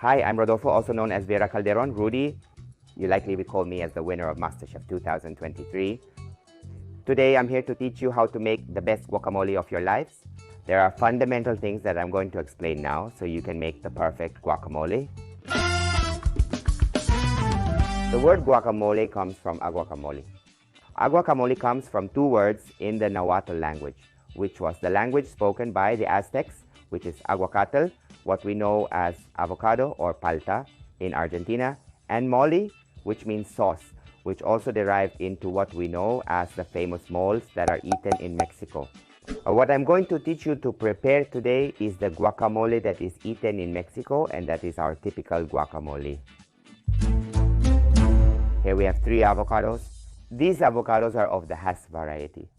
Hi, I'm Rodolfo, also known as Vera Calderon. Rudy, you likely recall me as the winner of Masterchef 2023. Today, I'm here to teach you how to make the best guacamole of your lives. There are fundamental things that I'm going to explain now so you can make the perfect guacamole. The word guacamole comes from aguacamole. Aguacamole comes from two words in the Nahuatl language, which was the language spoken by the Aztecs, which is aguacatl, what we know as avocado or palta in Argentina, and mole, which means sauce, which also derived into what we know as the famous moles that are eaten in Mexico. What I'm going to teach you to prepare today is the guacamole that is eaten in Mexico, and that is our typical guacamole. Here we have 3 avocados. These avocados are of the Hass variety.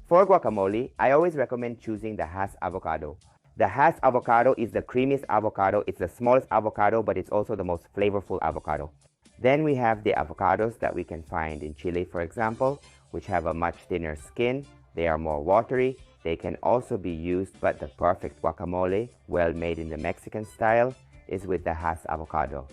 For guacamole, I always recommend choosing the Hass avocado. The Hass avocado is the creamiest avocado. It's the smallest avocado, but it's also the most flavorful avocado. Then we have the avocados that we can find in Chile, for example, which have a much thinner skin. They are more watery. They can also be used, but the perfect guacamole, well made in the Mexican style, is with the Hass avocado.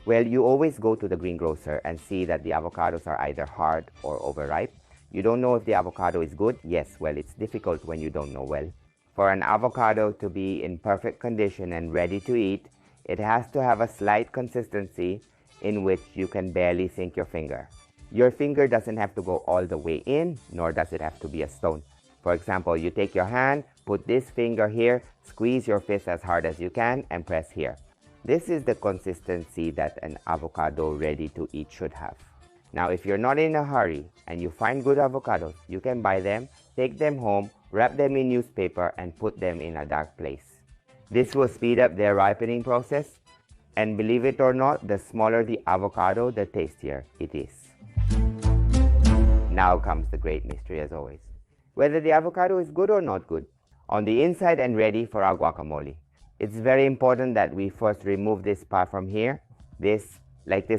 Well, you always go to the greengrocer and see that the avocados are either hard or overripe. You don't know if the avocado is good? Yes, well, it's difficult when you don't know well. For an avocado to be in perfect condition and ready to eat, it has to have a slight consistency in which you can barely sink your finger. Your finger doesn't have to go all the way in, nor does it have to be a stone. For example, you take your hand, put this finger here, squeeze your fist as hard as you can, and press here. This is the consistency that an avocado ready to eat should have. Now, if you're not in a hurry and you find good avocados, you can buy them, take them home, wrap them in newspaper, and put them in a dark place. This will speed up their ripening process, and believe it or not, the smaller the avocado, the tastier it is. Now comes the great mystery as always. Whether the avocado is good or not good, on the inside and ready for our guacamole. It's very important that we first remove this part from here. This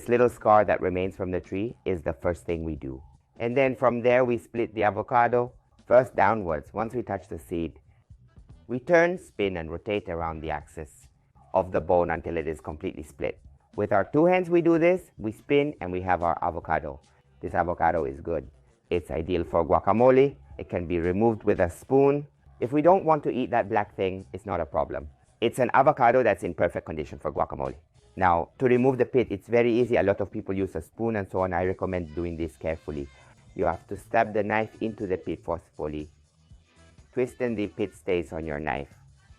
little scar that remains from the tree is the first thing we do. And then from there we split the avocado, first downwards. Once we touch the seed, we turn, spin, and rotate around the axis of the bone until it is completely split. With our 2 hands we do this, we spin, and we have our avocado. This avocado is good. It's ideal for guacamole. It can be removed with a spoon. If we don't want to eat that black thing, it's not a problem. It's an avocado that's in perfect condition for guacamole. Now, to remove the pit, it's very easy. A lot of people use a spoon and so on. I recommend doing this carefully. You have to stab the knife into the pit forcefully. Twist and the pit stays on your knife.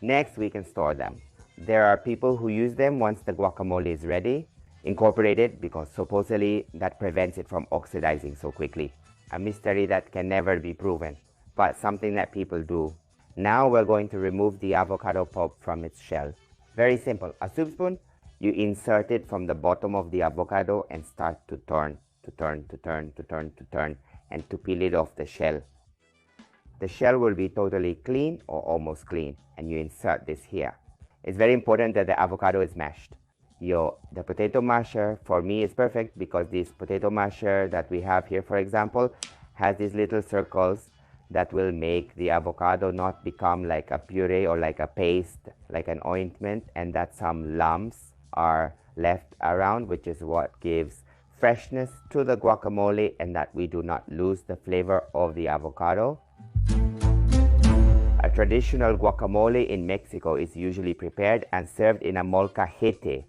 Next, we can store them. There are people who use them once the guacamole is ready, incorporated, because supposedly that prevents it from oxidizing so quickly. A mystery that can never be proven, but something that people do. Now we're going to remove the avocado pulp from its shell. Very simple. A soup spoon, you insert it from the bottom of the avocado and start to turn, and to peel it off the shell. The shell will be totally clean or almost clean, and you insert this here. It's very important that the avocado is mashed. The potato masher for me is perfect because this potato masher that we have here, for example, has these little circles that will make the avocado not become like a puree or like a paste, like an ointment, and that some lumps are left around, which is what gives freshness to the guacamole and that we do not lose the flavor of the avocado. A traditional guacamole in Mexico is usually prepared and served in a molcajete.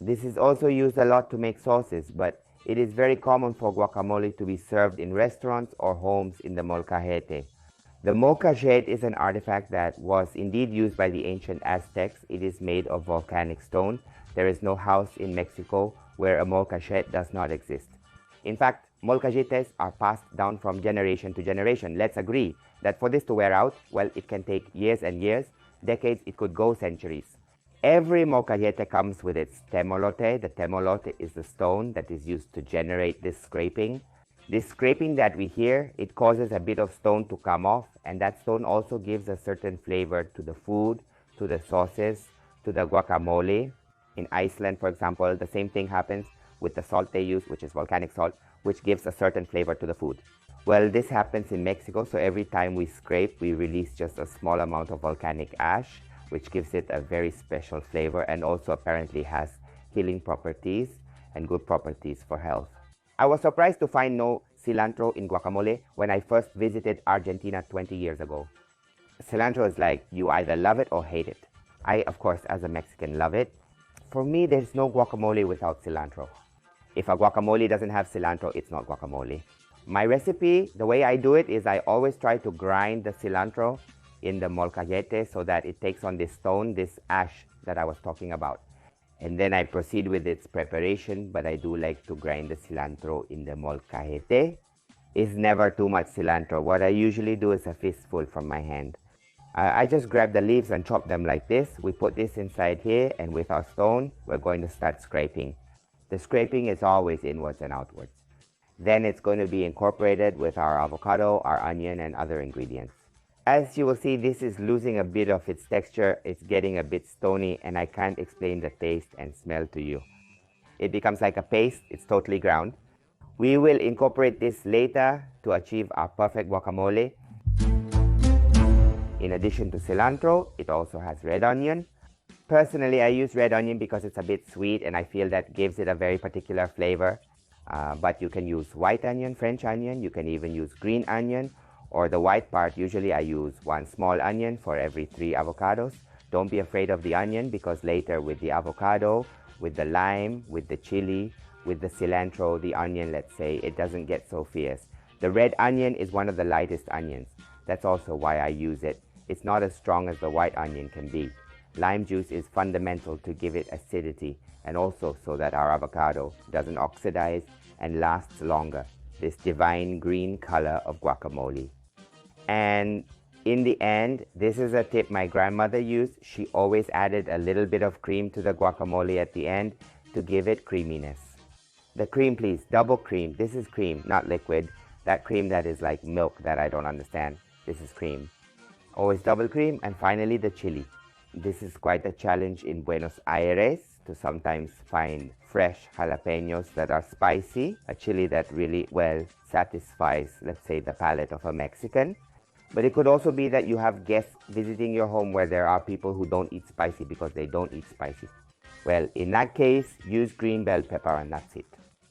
This is also used a lot to make sauces, but it is very common for guacamole to be served in restaurants or homes in the molcajete. The molcajete is an artifact that was indeed used by the ancient Aztecs. It is made of volcanic stone. There is no house in Mexico where a molcajete does not exist. In fact, molcajetes are passed down from generation to generation. Let's agree that for this to wear out, well, it can take years and years, decades, it could go centuries. Every molcajete comes with its temolote. The temolote is the stone that is used to generate this scraping. This scraping that we hear, it causes a bit of stone to come off, and that stone also gives a certain flavor to the food, to the sauces, to the guacamole. In Iceland, for example, the same thing happens with the salt they use, which is volcanic salt, which gives a certain flavor to the food. Well, this happens in Mexico, so every time we scrape, we release just a small amount of volcanic ash, which gives it a very special flavor and also apparently has filling properties and good properties for health. I was surprised to find no cilantro in guacamole when I first visited Argentina 20 years ago. Cilantro is like you either love it or hate it. I, of course, as a Mexican, love it. For me, there's no guacamole without cilantro. If a guacamole doesn't have cilantro, it's not guacamole. My recipe, the way I do it is I always try to grind the cilantro in the molcajete so that it takes on this stone, this ash that I was talking about. And then I proceed with its preparation, but I do like to grind the cilantro in the molcajete. It's never too much cilantro. What I usually do is a fistful from my hand. I just grab the leaves and chop them like this. We put this inside here, and with our stone, we're going to start scraping. The scraping is always inwards and outwards. Then it's going to be incorporated with our avocado, our onion, and other ingredients. As you will see, this is losing a bit of its texture. It's getting a bit stony, and I can't explain the taste and smell to you. It becomes like a paste. It's totally ground. We will incorporate this later to achieve our perfect guacamole. In addition to cilantro, it also has red onion. Personally, I use red onion because it's a bit sweet and I feel that gives it a very particular flavor. But you can use white onion, French onion, you can even use green onion, or the white part. Usually I use 1 small onion for every 3 avocados. Don't be afraid of the onion because later with the avocado, with the lime, with the chili, with the cilantro, the onion, let's say, it doesn't get so fierce. The red onion is one of the lightest onions. That's also why I use it. It's not as strong as the white onion can be. Lime juice is fundamental to give it acidity and also so that our avocado doesn't oxidize and lasts longer. This divine green color of guacamole. And in the end, this is a tip my grandmother used. She always added a little bit of cream to the guacamole at the end to give it creaminess. The cream, please, double cream. This is cream, not liquid. That cream that is like milk that I don't understand. This is cream. Always double cream. And finally, the chili. This is quite a challenge in Buenos Aires to sometimes find fresh jalapenos that are spicy, a chili that really well satisfies, let's say, the palate of a Mexican. But it could also be that you have guests visiting your home where there are people who don't eat spicy because they don't eat spicy. Well, in that case, use green bell pepper and that's it.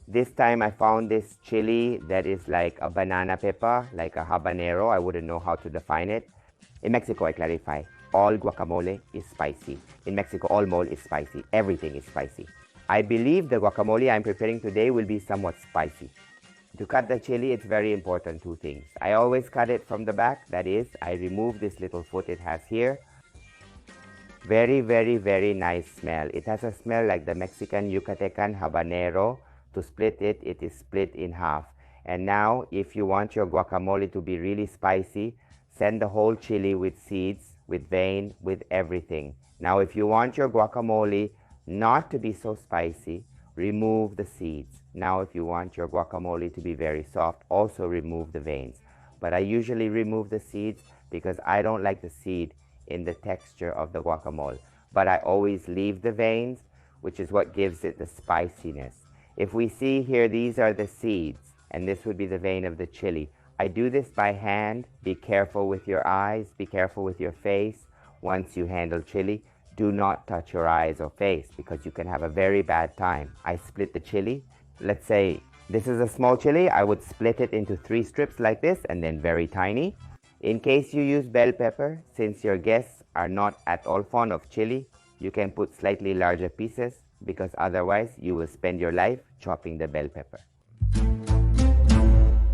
This time I found this chili that is like a banana pepper, like a habanero. I wouldn't know how to define it. In Mexico, I clarify, all guacamole is spicy. In Mexico, all mole is spicy. Everything is spicy. I believe the guacamole I'm preparing today will be somewhat spicy. To cut the chili, it's very important 2 things. I always cut it from the back. That is, I remove this little foot it has here. Very, very, very nice smell. It has a smell like the Mexican Yucatecan habanero. To split it, it is split in half. And now, if you want your guacamole to be really spicy, send the whole chili with seeds, with vein, with everything. Now, if you want your guacamole not to be so spicy, remove the seeds. Now, if you want your guacamole to be very soft, also remove the veins. But I usually remove the seeds because I don't like the seed in the texture of the guacamole. But I always leave the veins, which is what gives it the spiciness. If we see here, these are the seeds, and this would be the vein of the chili. I do this by hand. Be careful with your eyes. Be careful with your face. Once you handle chili, do not touch your eyes or face because you can have a very bad time. I split the chili. Let's say this is a small chili. I would split it into 3 strips like this and then very tiny. In case you use bell pepper, since your guests are not at all fond of chili, you can put slightly larger pieces because otherwise you will spend your life chopping the bell pepper.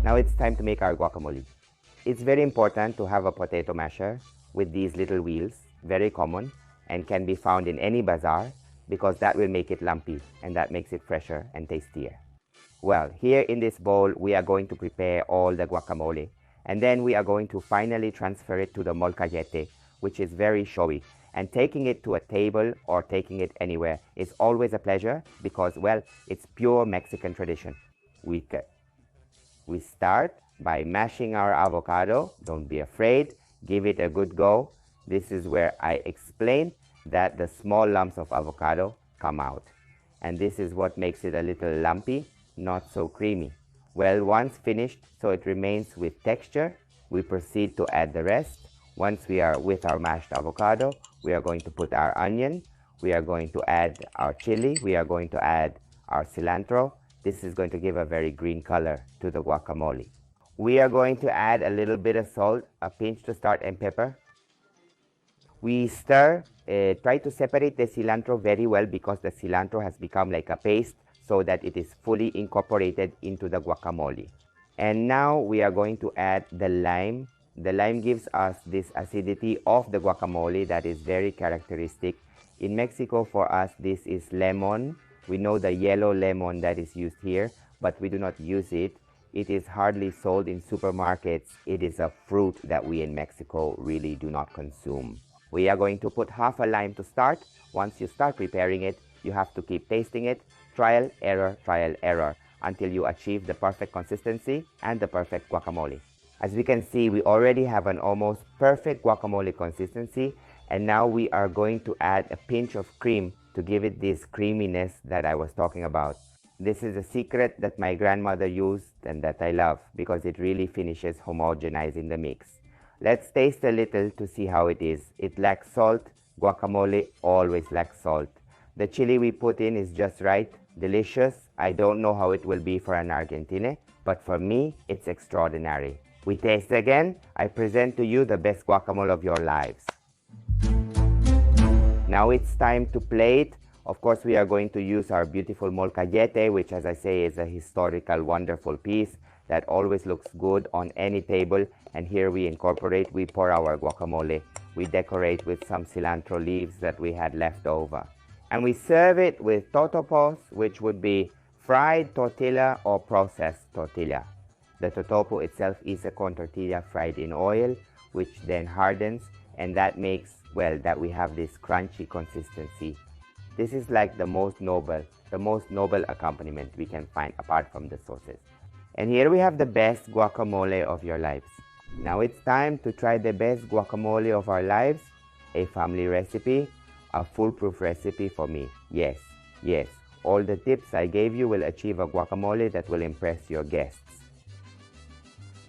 Now it's time to make our guacamole. It's very important to have a potato masher with these little wheels, very common, and can be found in any bazaar because that will make it lumpy and that makes it fresher and tastier. Well, here in this bowl, we are going to prepare all the guacamole and then we are going to finally transfer it to the molcajete, which is very showy. And taking it to a table or taking it anywhere is always a pleasure because, well, it's pure Mexican tradition. We start by mashing our avocado. Don't be afraid. Give it a good go. This is where I explain that the small lumps of avocado come out. And this is what makes it a little lumpy, not so creamy. Well, once finished, so it remains with texture, we proceed to add the rest. Once we are with our mashed avocado, we are going to put our onion. We are going to add our chili. We are going to add our cilantro. This is going to give a very green color to the guacamole. We are going to add a little bit of salt, a pinch to start, and pepper. We stir, try to separate the cilantro very well because the cilantro has become like a paste so that it is fully incorporated into the guacamole. And now we are going to add the lime. The lime gives us this acidity of the guacamole that is very characteristic. In Mexico, for us, this is lemon. We know the yellow lemon that is used here, but we do not use it. It is hardly sold in supermarkets. It is a fruit that we in Mexico really do not consume. We are going to put half a lime to start. Once you start preparing it, you have to keep tasting it. Trial, error, until you achieve the perfect consistency and the perfect guacamole. As we can see, we already have an almost perfect guacamole consistency, and now we are going to add a pinch of cream to give it this creaminess that I was talking about. This is a secret that my grandmother used and that I love because it really finishes homogenizing the mix. Let's taste a little to see how it is. It lacks salt. Guacamole always lacks salt. The chili we put in is just right. Delicious. I don't know how it will be for an Argentine, but for me, it's extraordinary. We taste again. I present to you the best guacamole of your lives. Now it's time to plate. Of course, we are going to use our beautiful molcajete, which, as I say, is a historical, wonderful piece that always looks good on any table. And here we pour our guacamole. We decorate with some cilantro leaves that we had left over. And we serve it with totopos, which would be fried tortilla or processed tortilla. The totopo itself is a corn tortilla fried in oil, which then hardens, and that makes, well, that we have this crunchy consistency. This is like the most noble accompaniment we can find apart from the sauces. And here we have the best guacamole of your lives. Now it's time to try the best guacamole of our lives, a family recipe, a foolproof recipe for me. Yes, all the tips I gave you will achieve a guacamole that will impress your guests.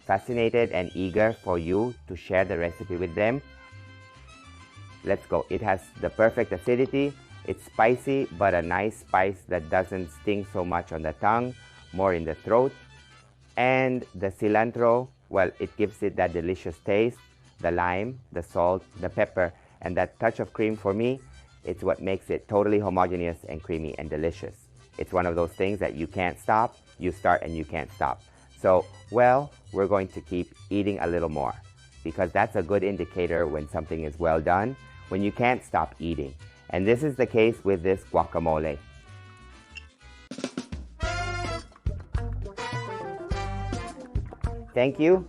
Fascinated and eager for you to share the recipe with them. Let's go. It has the perfect acidity. It's spicy, but a nice spice that doesn't sting so much on the tongue, more in the throat. And the cilantro, well, it gives it that delicious taste. The lime, the salt, the pepper, and that touch of cream for me, it's what makes it totally homogeneous and creamy and delicious. It's one of those things that you can't stop. You start and you can't stop. So, well, we're going to keep eating a little more because that's a good indicator when something is well done, when you can't stop eating. And this is the case with this guacamole. Thank you